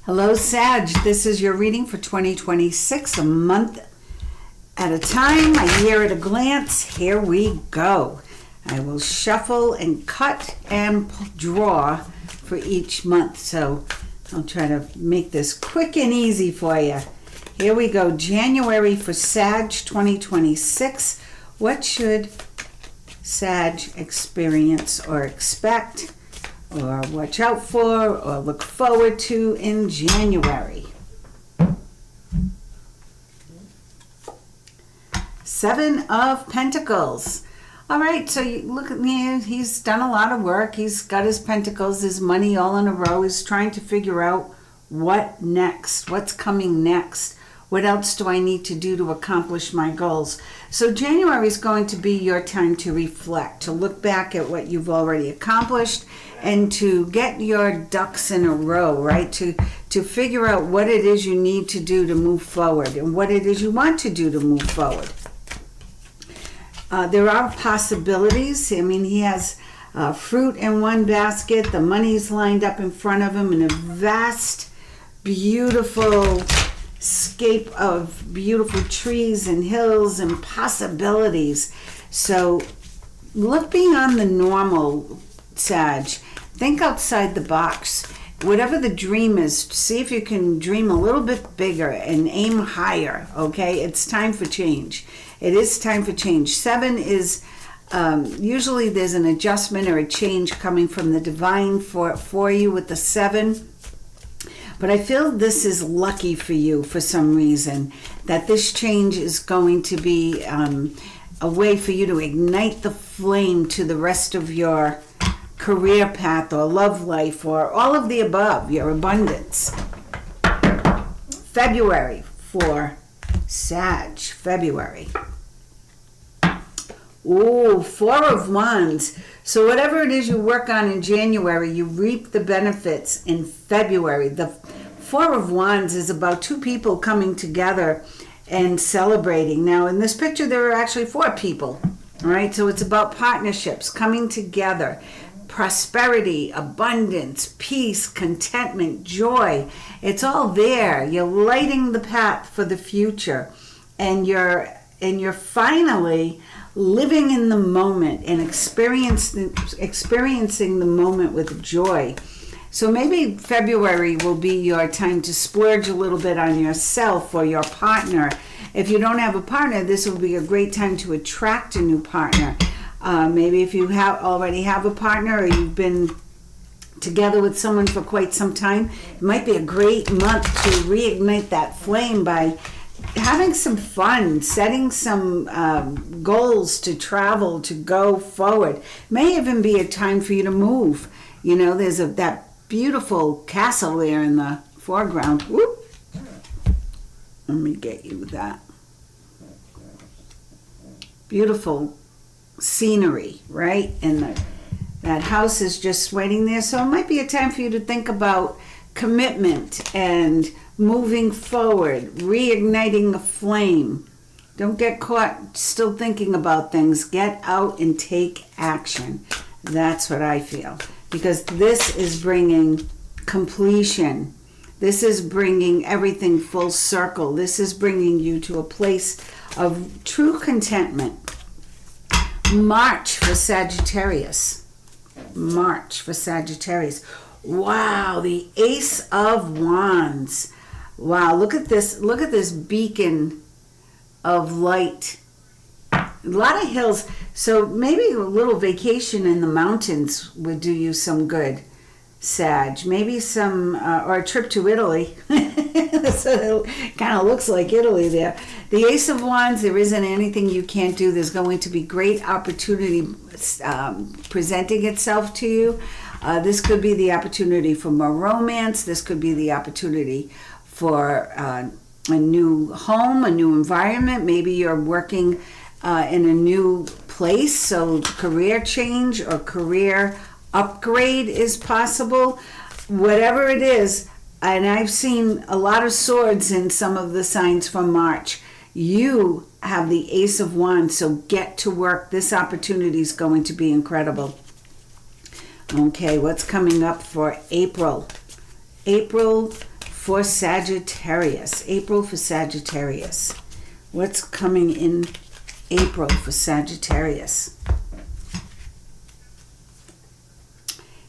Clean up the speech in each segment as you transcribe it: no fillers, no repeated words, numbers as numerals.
Hello, Sag. This is your reading for 2026, a month at a time, a year at a glance. Here we go. I will shuffle and cut and draw for each month. So I'll try to make this quick and easy for you. Here we go. January for Sag 2026. What should Sag experience or expect, or watch out for, or look forward to in January? Seven of Pentacles. All right, so you look at me. He's done a lot of work. He's got his pentacles, his money all in a row. He's trying to figure out what next, what's coming next. What else do I need to do to accomplish my goals? So January is going to be your time to reflect, to look back at what you've already accomplished, and to get your ducks in a row, right? To figure out what it is you need to do to move forward and what it is you want to do to move forward. There are possibilities. I mean, he has fruit in one basket. The money's lined up in front of him in a vast, beautiful scape of beautiful trees and hills and possibilities. So look beyond the normal, Sag. Think outside the box. Whatever the dream is, see if you can dream a little bit bigger and aim higher, okay? It's time for change. It is time for change. Seven is, usually there's an adjustment or a change coming from the divine for you with the seven. But I feel this is lucky for you for some reason, that this change is going to be a way for you to ignite the flame to the rest of your career path or love life or all of the above, your abundance. February for Sag, February. Ooh, Four of Wands. So whatever it is you work on in January, you reap the benefits in February. The Four of Wands is about two people coming together and celebrating. Now, in this picture, there are actually four people, all right? So it's about partnerships, coming together, prosperity, abundance, peace, contentment, joy. It's all there. You're lighting the path for the future, and you're finally living in the moment and experiencing the moment with joy. So maybe February will be your time to splurge a little bit on yourself or your partner. If you don't have a partner, this will be a great time to attract a new partner. Maybe if you already have a partner, or you've been together with someone for quite some time, it might be a great month to reignite that flame by having some fun, setting some goals to travel, to go forward. May even be a time for you to move. You know, there's that beautiful castle there in the foreground. Whoop. Let me get you that. Beautiful scenery, right? And that house is just waiting there. So it might be a time for you to think about commitment and moving forward, reigniting a flame. Don't get caught still thinking about things. Get out and take action. That's what I feel. Because this is bringing completion. This is bringing everything full circle. This is bringing you to a place of true contentment. March for Sagittarius. March for Sagittarius. Wow, the Ace of Wands. Wow, look at this beacon of light. A lot of hills. So maybe a little vacation in the mountains would do you some good, Sag. Maybe some, or a trip to Italy. So it kind of looks like Italy there. The Ace of Wands, there isn't anything you can't do. There's going to be great opportunity presenting itself to you. This could be the opportunity for more romance. This could be the opportunity for a new home, a new environment. Maybe you're working in a new place, so career change or career upgrade is possible. Whatever it is, and I've seen a lot of swords in some of the signs from March. You have the Ace of Wands, so get to work. This opportunity is going to be incredible. Okay, what's coming up for April? April for Sagittarius. April for Sagittarius. What's coming in April for Sagittarius?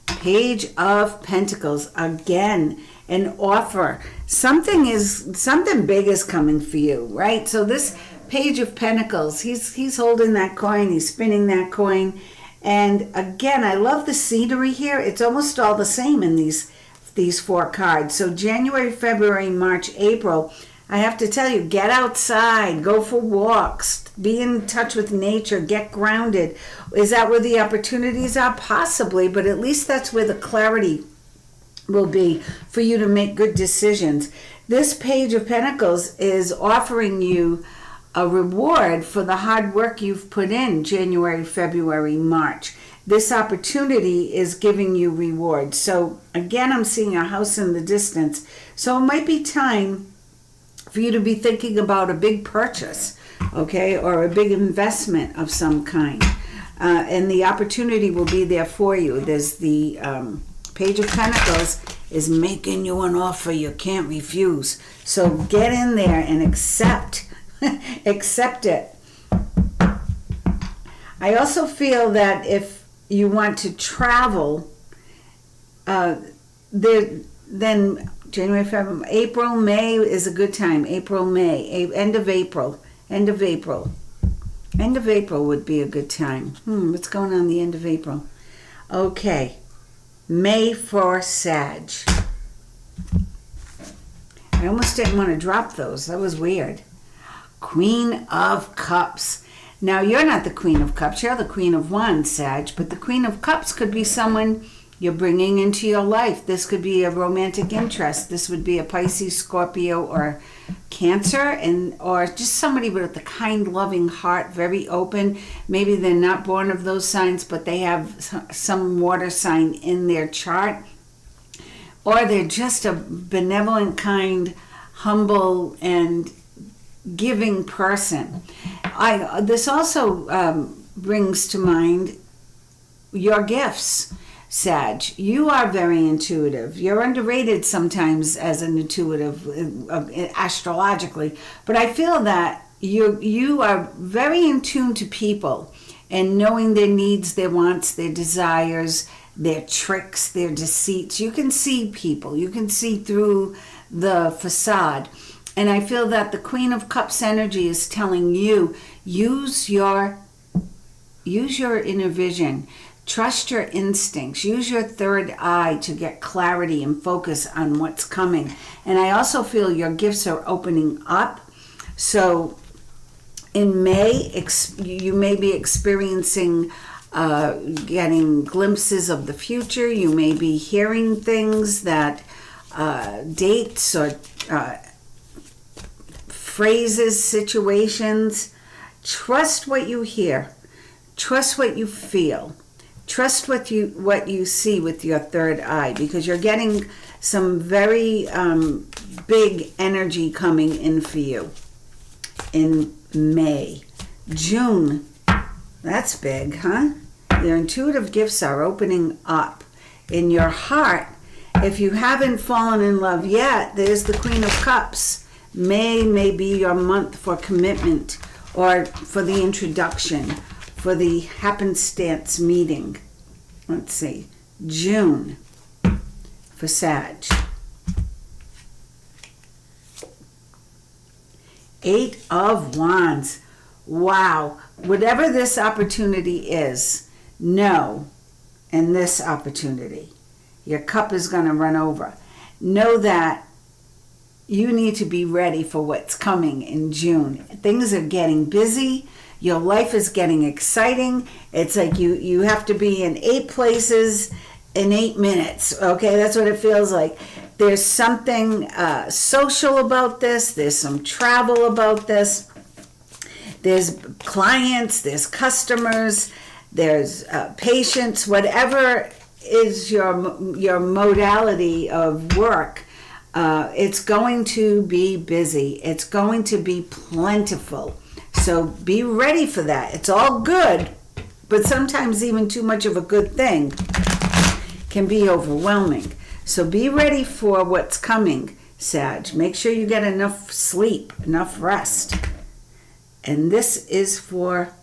Page of Pentacles. Again, an offer. Something big is coming for you, right? So this Page of Pentacles, he's holding that coin, he's spinning that coin. And again, I love the scenery here. It's almost all the same in these four cards. So January, February, March, April, I have to tell you, get outside, go for walks, be in touch with nature, get grounded. Is that where the opportunities are? Possibly, but at least that's where the clarity will be for you to make good decisions. This Page of Pentacles is offering you a reward for the hard work you've put in January, February, March. This opportunity is giving you rewards. So again, I'm seeing a house in the distance. So it might be time for you to be thinking about a big purchase, okay, or a big investment of some kind. And the opportunity will be there for you. There's the Page of Pentacles is making you an offer you can't refuse. So get in there and accept it. I also feel that if you want to travel, then January, February, April, May is a good time. April, May, end of April would be a good time. What's going on the end of April? Okay, May for Sag. I almost didn't want to drop those. That was weird. Queen of Cups. Now, you're not the Queen of Cups. You're the Queen of Wands, Sag. But the Queen of Cups could be someone you're bringing into your life. This could be a romantic interest. This would be a Pisces, Scorpio, or Cancer, or just somebody with a kind, loving heart, very open. Maybe they're not born of those signs, but they have some water sign in their chart. Or they're just a benevolent, kind, humble, and giving person. This also brings to mind your gifts, Sag. You are very intuitive. You're underrated sometimes as an intuitive astrologically, but I feel that you are very in tune to people and knowing their needs, their wants, their desires, their tricks, their deceits. You can see people. You can see through the facade. And I feel that the Queen of Cups energy is telling you, use your inner vision. Trust your instincts. Use your third eye to get clarity and focus on what's coming. And I also feel your gifts are opening up. So in May, you may be experiencing getting glimpses of the future. You may be hearing things that dates or phrases, situations. Trust what you hear. Trust what you feel. Trust what you see with your third eye, because you're getting some very big energy coming in for you in May. June, that's big, huh? Your intuitive gifts are opening up. In your heart, if you haven't fallen in love yet, there's the Queen of Cups. May be your month for commitment or for the introduction, for the happenstance meeting. Let's see. June for Sag. 8 of Wands. Wow. Whatever this opportunity is, know in this opportunity, your cup is going to run over. Know that you need to be ready for what's coming in June. Things are getting busy. Your life is getting exciting. It's like you have to be in 8 places in 8 minutes. Okay, that's what it feels like. There's something social about this. There's some travel about this. There's clients, there's customers, there's patients, whatever is your modality of work. It's going to be busy. It's going to be plentiful. So be ready for that. It's all good, but sometimes even too much of a good thing can be overwhelming. So be ready for what's coming, Sag. Make sure you get enough sleep, enough rest. And this is for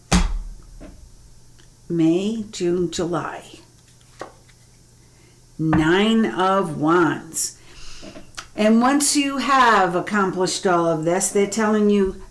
May, June, July. 9 of Wands. And once you have accomplished all of this, they're telling you,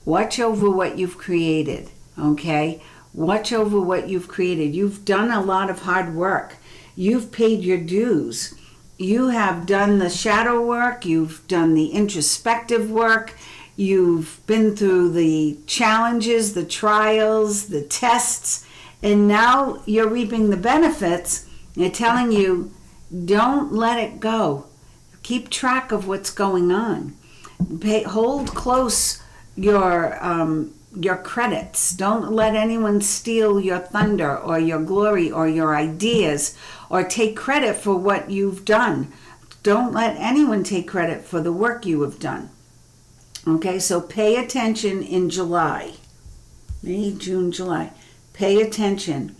watch over what you've created, okay? Watch over what you've created. You've done a lot of hard work. You've paid your dues. You have done the shadow work. You've done the introspective work. You've been through the challenges, the trials, the tests, and now you're reaping the benefits. They're telling you, don't let it go. Keep track of what's going on. Hold close your credits. Don't let anyone steal your thunder or your glory or your ideas or take credit for what you've done. Don't let anyone take credit for the work you have done. Okay, so pay attention in July. May, June, July. Pay attention.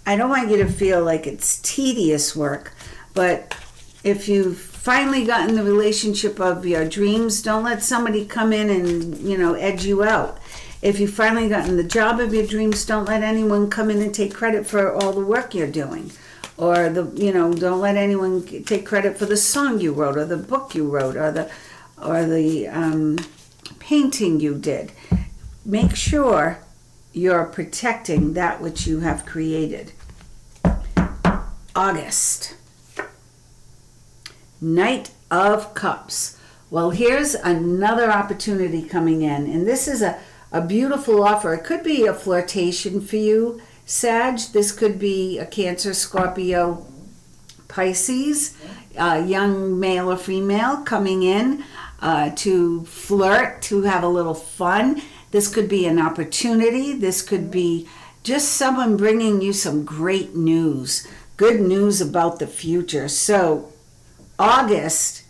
I don't want you to feel like it's tedious work, but if you've finally gotten the relationship of your dreams, don't let somebody come in and, edge you out. If you've finally gotten the job of your dreams, don't let anyone come in and take credit for all the work you're doing. Or don't let anyone take credit for the song you wrote or the book you wrote or the painting you did. Make sure you're protecting that which you have created. August. Knight of Cups. Well, here's another opportunity coming in, and this is a beautiful offer. It could be a flirtation for you, Sag. This could be a Cancer, Scorpio, Pisces, a young male or female coming in to flirt, to have a little fun. This could be an opportunity. This could be just someone bringing you some great news, good news about the future. So August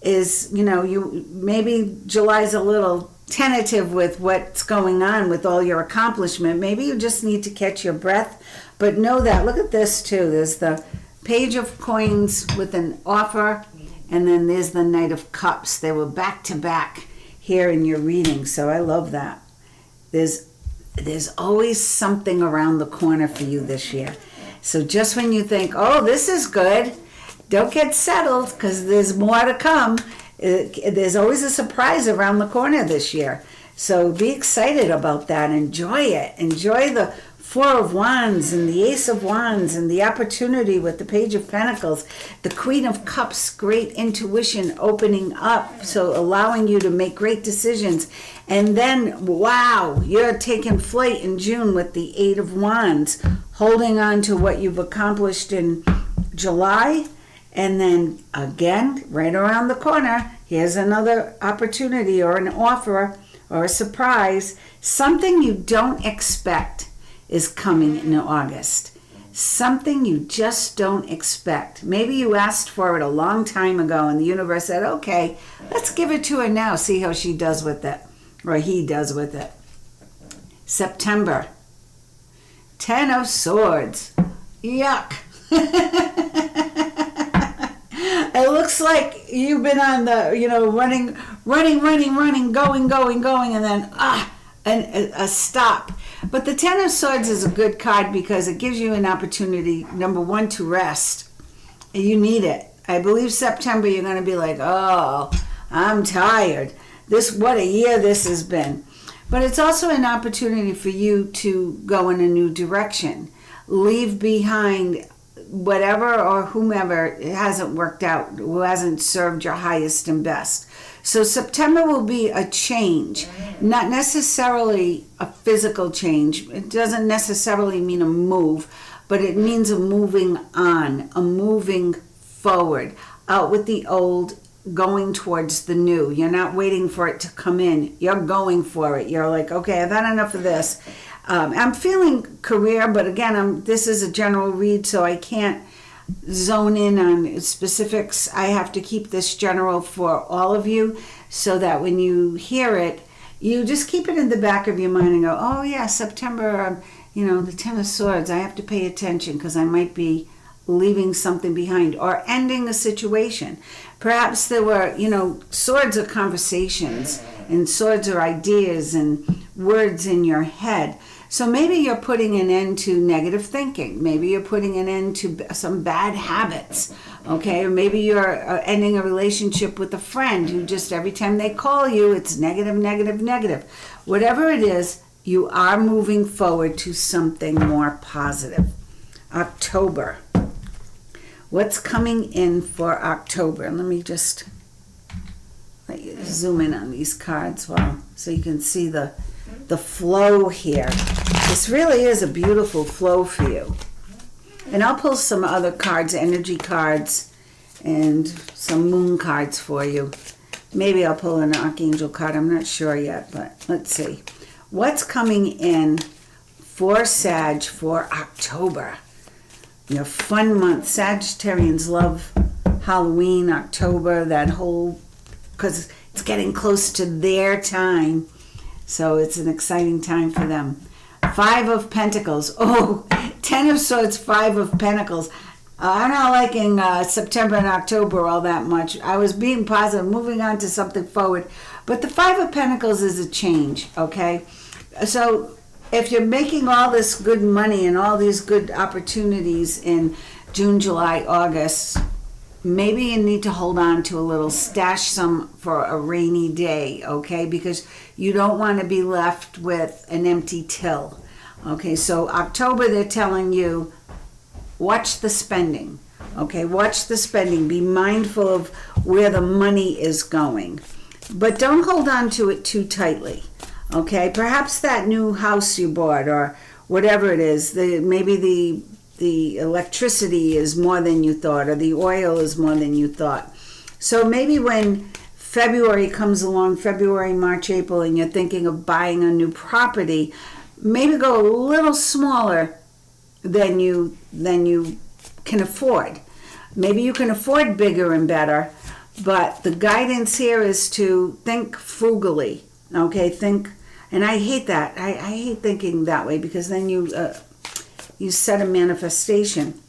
is, maybe July's a little tentative with what's going on with all your accomplishment. Maybe you just need to catch your breath, but know that. Look at this too. There's the Page of Coins with an offer, and then there's the Knight of Cups. They were back to back here in your reading, so I love that. There's always something around the corner for you this year. So just when you think, oh, this is good, don't get settled, because there's more to come. There's always a surprise around the corner this year. So be excited about that. Enjoy it. Enjoy the Four of Wands and the Ace of Wands and the opportunity with the Page of Pentacles. The Queen of Cups, great intuition opening up, so allowing you to make great decisions. And then, wow, you're taking flight in June with the Eight of Wands, holding on to what you've accomplished in July. And then again, right around the corner, here's another opportunity or an offer or a surprise. Something you don't expect is coming in August. Something you just don't expect. Maybe you asked for it a long time ago and the universe said, okay, let's give it to her now, see how she does with it, or he does with it. September. 10 of Swords. Yuck. It looks like you've been on the, running, going, and then, a stop. But the 10 of Swords is a good card because it gives you an opportunity, number one, to rest. You need it. I believe September you're going to be like, oh, I'm tired. What a year this has been. But it's also an opportunity for you to go in a new direction. Leave behind whatever or whomever hasn't worked out, who hasn't served your highest and best. So September will be a change, not necessarily a physical change. It doesn't necessarily mean a move, but it means a moving on, a moving forward, out with the old, going towards the new. You're not waiting for it to come in. You're going for it. You're like, okay, I've had enough of this. I'm feeling career, but again, this is a general read, so I can't zone in on specifics. I have to keep this general for all of you so that when you hear it, you just keep it in the back of your mind and go, oh yeah, September, the 10 of Swords, I have to pay attention because I might be leaving something behind or ending a situation. Perhaps there were, swords of conversations and swords of ideas and words in your head. So maybe you're putting an end to negative thinking. Maybe you're putting an end to some bad habits, okay? Or maybe you're ending a relationship with a friend who just every time they call you, it's negative, negative, negative. Whatever it is, you are moving forward to something more positive. October. What's coming in for October? Let me just let you zoom in on these cards so you can see the flow here. This really is a beautiful flow for you. And I'll pull some other cards, energy cards, and some moon cards for you. Maybe I'll pull an archangel card. I'm not sure yet, but let's see. What's coming in for Sag for October? Your fun month. Sagittarians love Halloween, October, that whole, because it's getting close to their time. So it's an exciting time for them. 5 of Pentacles. Oh, 10 of Swords, 5 of Pentacles. I'm not liking September and October all that much. I was being positive, moving on to something forward. But the 5 of Pentacles is a change, okay? So if you're making all this good money and all these good opportunities in June, July, August, maybe you need to hold on to a little, stash some for a rainy day, okay? Because you don't want to be left with an empty till. Okay, so October, they're telling you, watch the spending. Okay, watch the spending. Be mindful of where the money is going. But don't hold on to it too tightly. Okay, perhaps that new house you bought or whatever it is, maybe the electricity is more than you thought, or the oil is more than you thought. So maybe when February comes along, February, March, April, and you're thinking of buying a new property, maybe go a little smaller than you can afford. Maybe you can afford bigger and better, but the guidance here is to think frugally. Okay, and I hate that. I hate thinking that way, because then you set a manifestation.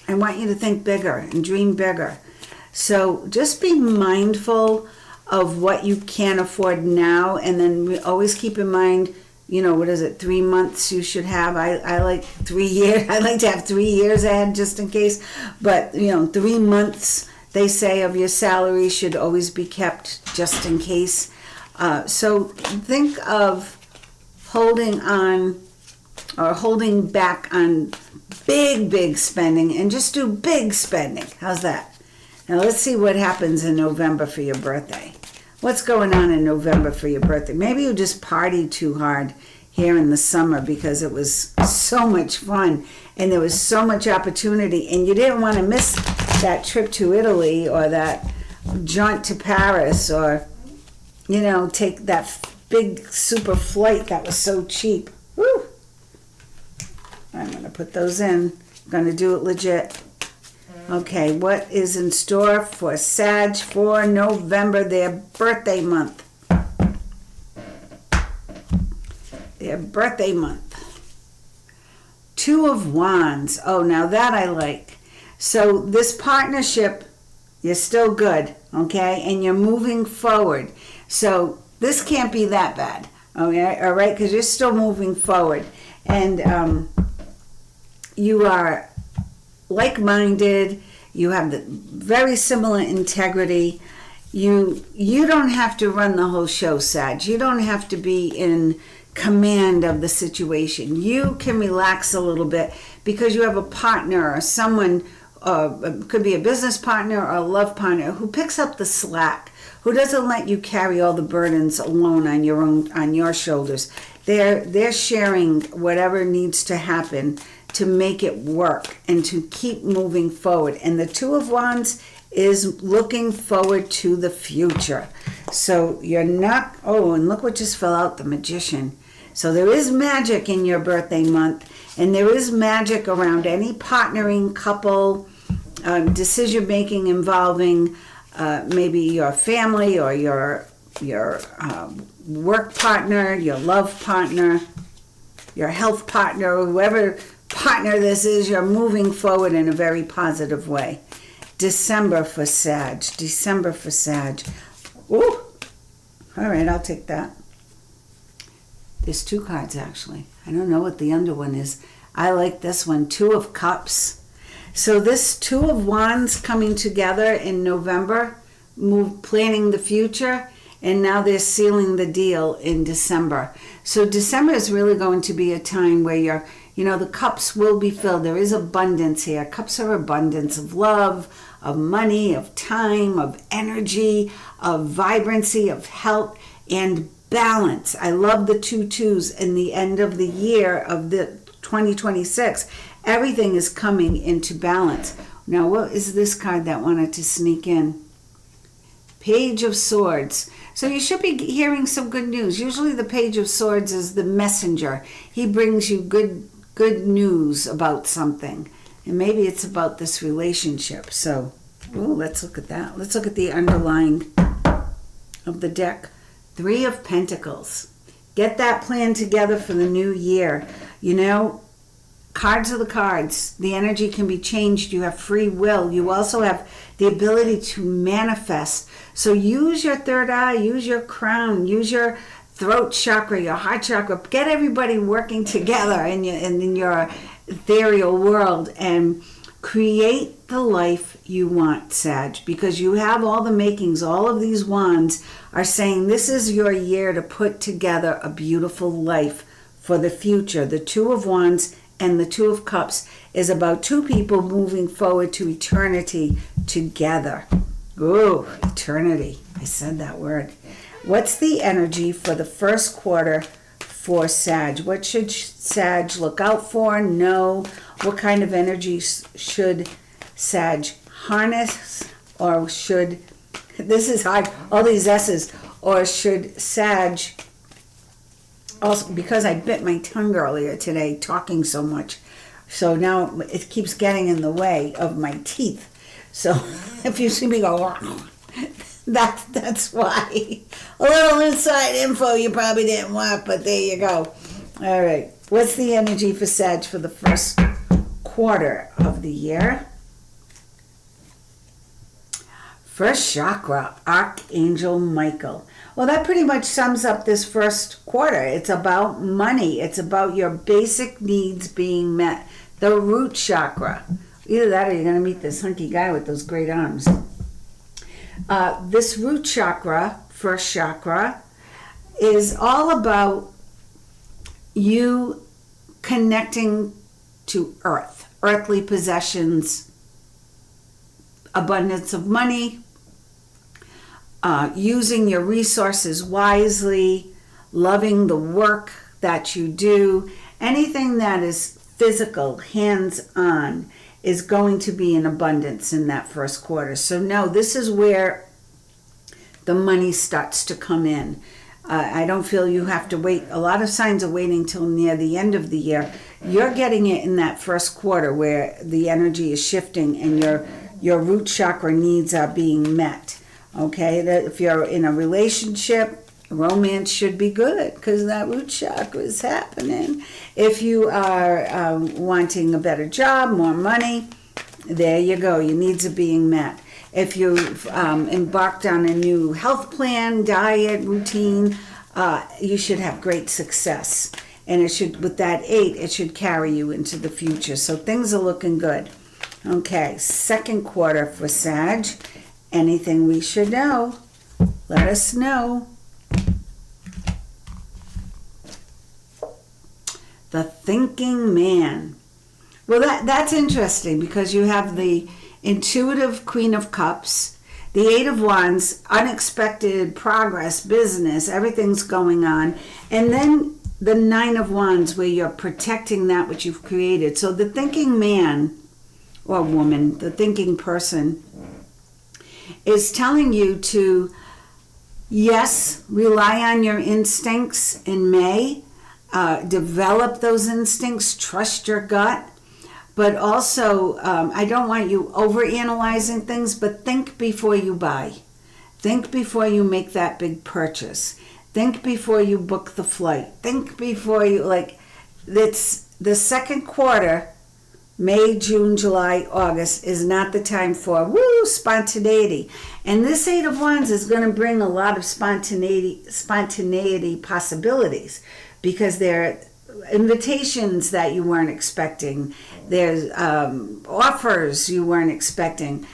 I want you to think bigger and dream bigger. So just be mindful of what you can afford now, and then always keep in mind, 3 months you should have. I like 3 years. I like to have 3 years ahead just in case. But 3 months, they say, of your salary should always be kept just in case. So think of holding on or holding back on big spending, and just do big spending. How's that? Now let's see what happens in November for your birthday. What's going on in November for your birthday? Maybe you just partied too hard here in the summer because it was so much fun and there was so much opportunity, and you didn't want to miss that trip to Italy or that jaunt to Paris, or take that big super flight that was so cheap. Woo! I'm going to put those in. I'm going to do it legit. Okay, what is in store for Sag for November, their birthday month? Their birthday month. 2 of Wands. Oh, now that I like. So this partnership, you're still good, okay? And you're moving forward. So this can't be that bad, okay? All right, because you're still moving forward. And you are like-minded. You have the very similar integrity. You don't have to run the whole show, Sag. You don't have to be in command of the situation. You can relax a little bit because you have a partner or someone, could be a business partner or a love partner, who picks up the slack, who doesn't let you carry all the burdens alone on your shoulders. They're sharing whatever needs to happen to make it work and to keep moving forward. And the 2 of Wands is looking forward to the future. So you're not, and look what just fell out, the Magician. So there is magic in your birthday month, and there is magic around any partnering, couple, decision making involving maybe your family or your work partner, your love partner, your health partner, whoever partner this is, you're moving forward in a very positive way. December for Sag. December for Sag. Ooh. All right, I'll take that. There's 2 cards, actually. I don't know what the under one is. I like this one, 2 of Cups. So this 2 of Wands coming together in November, planning the future, and now they're sealing the deal in December. So December is really going to be a time where the cups will be filled. There is abundance here. Cups are abundance of love, of money, of time, of energy, of vibrancy, of health, and balance. I love the 2 twos in the end of the year of the 2026. Everything is coming into balance. Now, what is this card that wanted to sneak in? Page of Swords. So you should be hearing some good news. Usually the Page of Swords is the messenger. He brings you good news about something. And maybe it's about this relationship. So, let's look at that. Let's look at the underlying of the deck. 3 of Pentacles. Get that plan together for the new year. Cards are the cards. The energy can be changed. You have free will. You also have the ability to manifest. So use your third eye, use your crown, use your throat chakra, your heart chakra. Get everybody working together in your ethereal world and create the life you want, Sag, because you have all the makings. All of these wands are saying this is your year to put together a beautiful life for the future. The 2 of Wands and the 2 of Cups is about 2 people moving forward to eternity together. Ooh, eternity. I said that word. What's the energy for the first quarter for Sag? What should Sag look out for? Know? What kind of energy should Sag harness? Or should, this is hard, all these S's, or should Sag, also because I bit my tongue earlier today talking so much, so now it keeps getting in the way of my teeth. So if you see me go, that's why. A little inside info you probably didn't want, but there you go. All right. What's the energy for Sag for the first quarter of the year? First chakra, Archangel Michael. Well, that pretty much sums up this first quarter. It's about money. It's about your basic needs being met. The root chakra. Either that or you're going to meet this hunky guy with those great arms. This root chakra, first chakra, is all about you connecting to earth, earthly possessions, abundance of money, using your resources wisely, loving the work that you do. Anything that is physical, hands-on, is going to be in abundance in that first quarter. So no, this is where the money starts to come in. I don't feel you have to wait. A lot of signs are waiting till near the end of the year. You're getting it in that first quarter where the energy is shifting and your root chakra needs are being met. Okay, that if you're in a relationship, romance should be good because that root chakra is happening. If you are wanting a better job, more money, there you go. Your needs are being met. If you've embarked on a new health plan, diet, routine, you should have great success. And it should, with that 8, it should carry you into the future. So things are looking good. Okay, second quarter for Sag. Anything we should know, let us know. The thinking man. Well, that's interesting because you have the intuitive Queen of Cups, the 8 of Wands, unexpected progress, business, everything's going on, and then the 9 of Wands where you're protecting that which you've created. So the thinking man or woman, the thinking person, is telling you to, yes, rely on your instincts in May, develop those instincts, trust your gut, but also I don't want you overanalyzing things, but think before you buy. Think before you make that big purchase. Think before you book the flight. Think before you, it's the second quarter, May, June, July, August, is not the time for spontaneity. And this Eight of Wands is going to bring a lot of spontaneity possibilities, because there are invitations that you weren't expecting. There's offers you weren't expecting.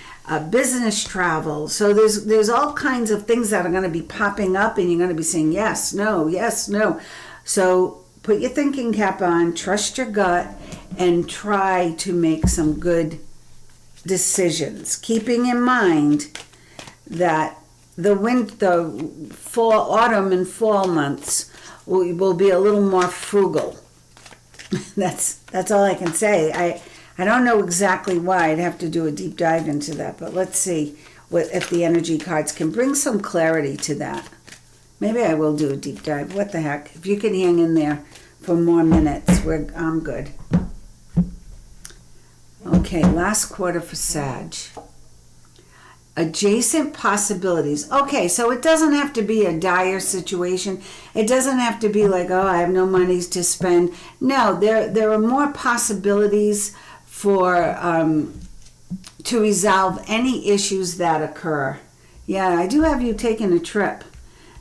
Business travel. So there's all kinds of things that are going to be popping up, and you're going to be saying yes, no, yes, no. So put your thinking cap on, trust your gut, and try to make some good decisions, keeping in mind that the autumn and fall months will be a little more frugal. That's all I can say. I don't know exactly why. I'd have to do a deep dive into that, but let's see if the energy cards can bring some clarity to that. Maybe I will do a deep dive. What the heck? If you can hang in there for more minutes, I'm good. Okay, last quarter for Sag. Adjacent possibilities. Okay, so it doesn't have to be a dire situation. It doesn't have to be like, oh, I have no money to spend. No, there are more possibilities for to resolve any issues that occur. Yeah, I do have you taking a trip.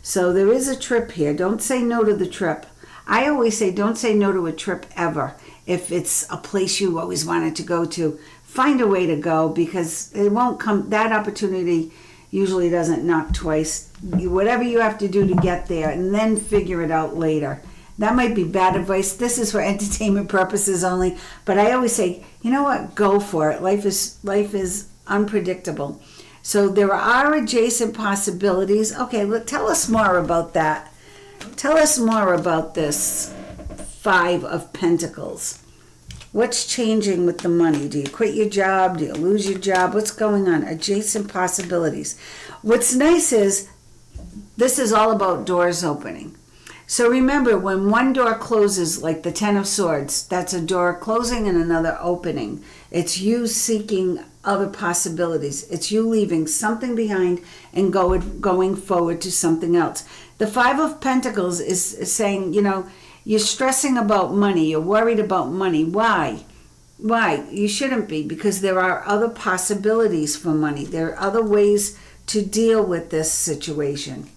So there is a trip here. Don't say no to the trip. I always say don't say no to a trip ever. If it's a place you always wanted to go to, find a way to go, because it won't come. That opportunity usually doesn't knock twice. Whatever you have to do to get there, and then figure it out later. That might be bad advice. This is for entertainment purposes only. But I always say, you know what? Go for it. Life is unpredictable. So there are adjacent possibilities. Okay, tell us more about that. Tell us more about this Five of Pentacles. What's changing with the money? Do you quit your job? Do you lose your job? What's going on? Adjacent possibilities. What's nice is this is all about doors opening. So remember, when one door closes, like the Ten of Swords, that's a door closing and another opening. It's you seeking other possibilities. It's you leaving something behind and going forward to something else. The Five of Pentacles is saying, you're stressing about money. You're worried about money. Why? Why? You shouldn't be, because there are other possibilities for money. There are other ways to deal with this situation.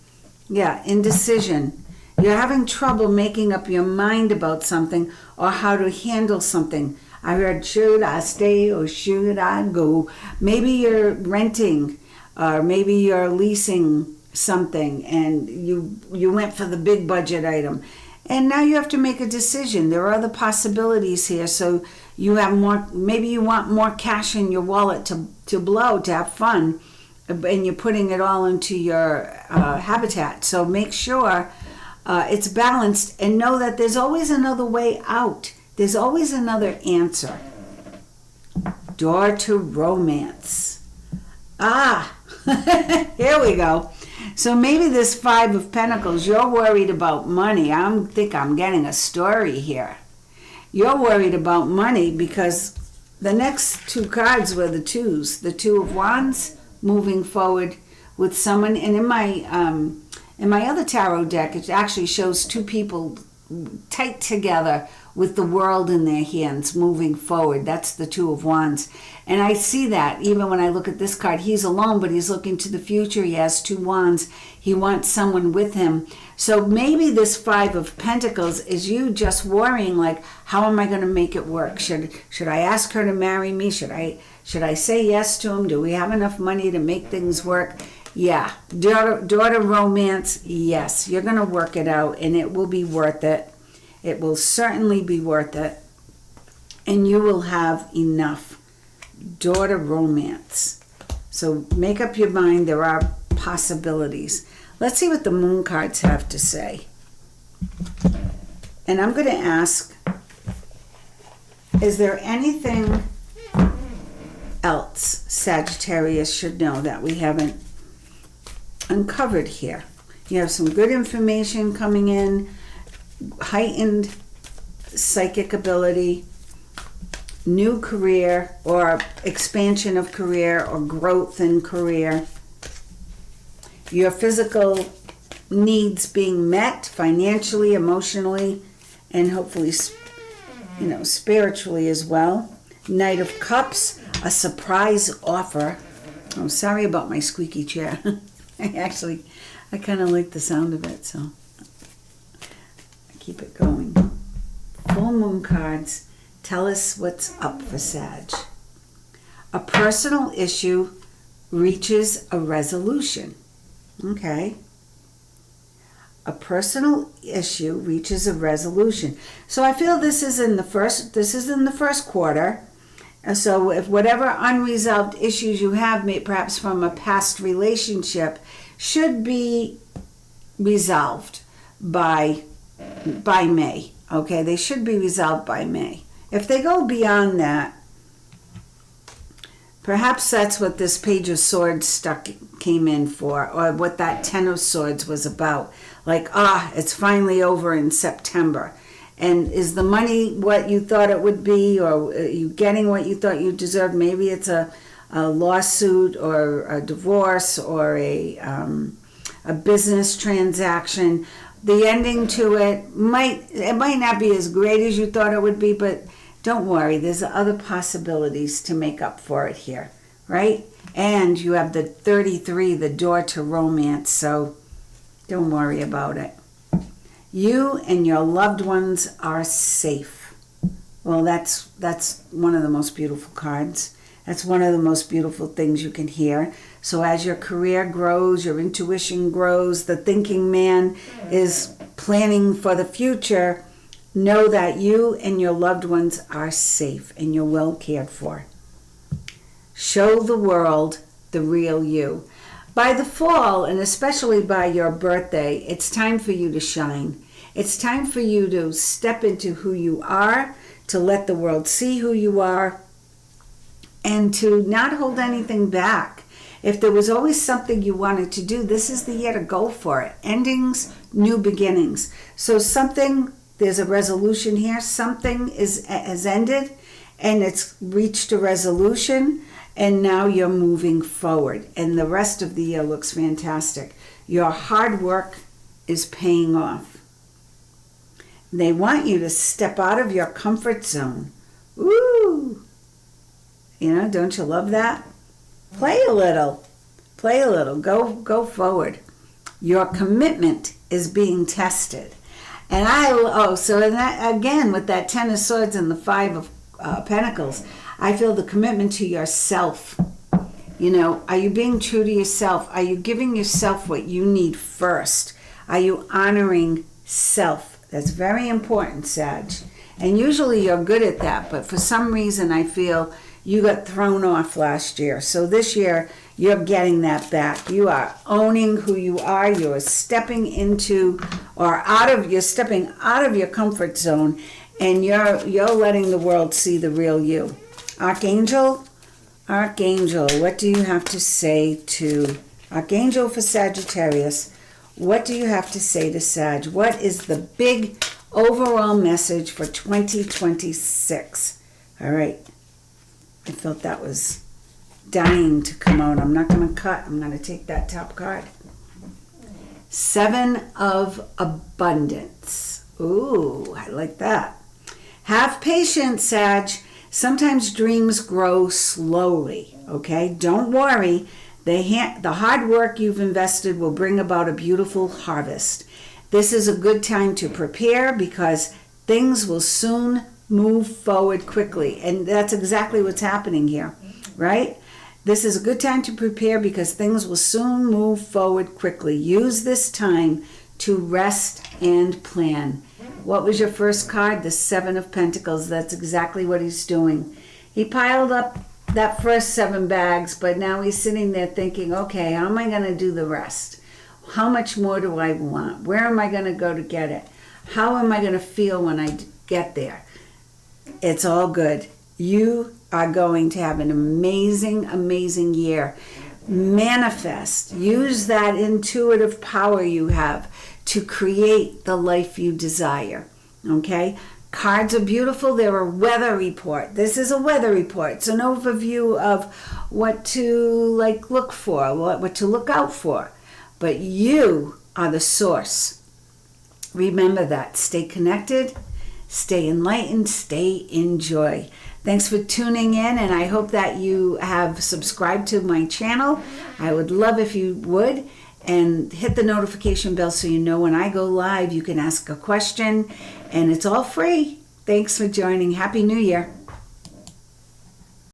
Yeah, indecision. You're having trouble making up your mind about something or how to handle something. I heard, should I stay or should I go? Maybe you're renting, or maybe you're leasing something and you went for the big budget item. And now you have to make a decision. There are other possibilities here. So you have more, maybe you want more cash in your wallet to blow, to have fun, and you're putting it all into your habitat. So make sure it's balanced, and know that there's always another way out. There's always another answer. Door to romance. Here we go. So maybe this Five of Pentacles, you're worried about money. I think I'm getting a story here. You're worried about money because the next two cards were the twos. The Two of Wands, moving forward with someone. And in my other tarot deck, it actually shows two people tight together with the world in their hands, moving forward. That's the Two of Wands. And I see that even when I look at this card. He's alone, but he's looking to the future. He has two wands. He wants someone with him. So maybe this Five of Pentacles is you just worrying, like, how am I going to make it work? Should I ask her to marry me? Should I say yes to him? Do we have enough money to make things work? Yeah. Daughter romance, yes. You're going to work it out, and it will be worth it. It will certainly be worth it. And you will have enough. Daughter romance. So make up your mind. There are possibilities. Let's see what the moon cards have to say. And I'm going to ask, is there anything else Sagittarius should know that we haven't uncovered here? You have some good information coming in, heightened psychic ability, new career or expansion of career or growth in career, your physical needs being met financially, emotionally, and hopefully spiritually as well. Knight of Cups, a surprise offer. Oh, sorry about my squeaky chair. I kind of like the sound of it, so I keep it going. Full moon cards tell us what's up for Sag. A personal issue reaches a resolution. Okay. A personal issue reaches a resolution. So I feel this is in the first quarter. So if whatever unresolved issues you have, perhaps from a past relationship, should be resolved by May. Okay, they should be resolved by May. If they go beyond that, perhaps that's what this Page of Swords came in for, or what that Ten of Swords was about. Like, it's finally over in September. And is the money what you thought it would be, or are you getting what you thought you deserved? Maybe it's a lawsuit or a divorce or a business transaction. The ending to it might not be as great as you thought it would be, but don't worry, there's other possibilities to make up for it here, right? And you have the 33, the door to romance, so don't worry about it. You and your loved ones are safe. Well, that's one of the most beautiful cards. That's one of the most beautiful things you can hear. So as your career grows, your intuition grows, the thinking man is planning for the future, know that you and your loved ones are safe and you're well cared for. Show the world the real you. By the fall, and especially by your birthday, it's time for you to shine. It's time for you to step into who you are, to let the world see who you are, and to not hold anything back. If there was always something you wanted to do, this is the year to go for it. Endings, new beginnings. So there's a resolution here. Something has ended, and it's reached a resolution, and now you're moving forward. And the rest of the year looks fantastic. Your hard work is paying off. They want you to step out of your comfort zone. Ooh! Don't you love that? Play a little. Go forward. Your commitment is being tested. And again, with that Ten of Swords and the Five of Pentacles, I feel the commitment to yourself. Are you being true to yourself? Are you giving yourself what you need first? Are you honoring self? That's very important, Sag. And usually you're good at that, but for some reason I feel you got thrown off last year. So this year you're getting that back. You are owning who you are. You're stepping into you're stepping out of your comfort zone, and you're letting the world see the real you. Archangel, what do you have to say to Archangel for Sagittarius? What do you have to say to Sag? What is the big overall message for 2026? All right. I felt that was dying to come out. I'm not going to cut. I'm going to take that top card. Seven of Abundance. Ooh, I like that. Have patience, Sag. Sometimes dreams grow slowly, okay? Don't worry. The hard work you've invested will bring about a beautiful harvest. This is a good time to prepare because things will soon move forward quickly. And that's exactly what's happening here, right? This is a good time to prepare because things will soon move forward quickly. Use this time to rest and plan. What was your first card? The Seven of Pentacles. That's exactly what he's doing. He piled up that first 7 bags, but now he's sitting there thinking, okay, how am I going to do the rest? How much more do I want? Where am I going to go to get it? How am I going to feel when I get there? It's all good. You are going to have an amazing, amazing year. Manifest. Use that intuitive power you have to create the life you desire. Okay? Cards are beautiful. They're a weather report. This is a weather report. It's an overview of what to look for, what to look out for. But you are the source. Remember that. Stay connected. stay enlightened, stay in joy. Thanks for tuning in, and I hope that you have subscribed to my channel. I would love if you would, and hit the notification bell so you know when I go live. You can ask a question, and it's all free. Thanks for joining. Happy New Year.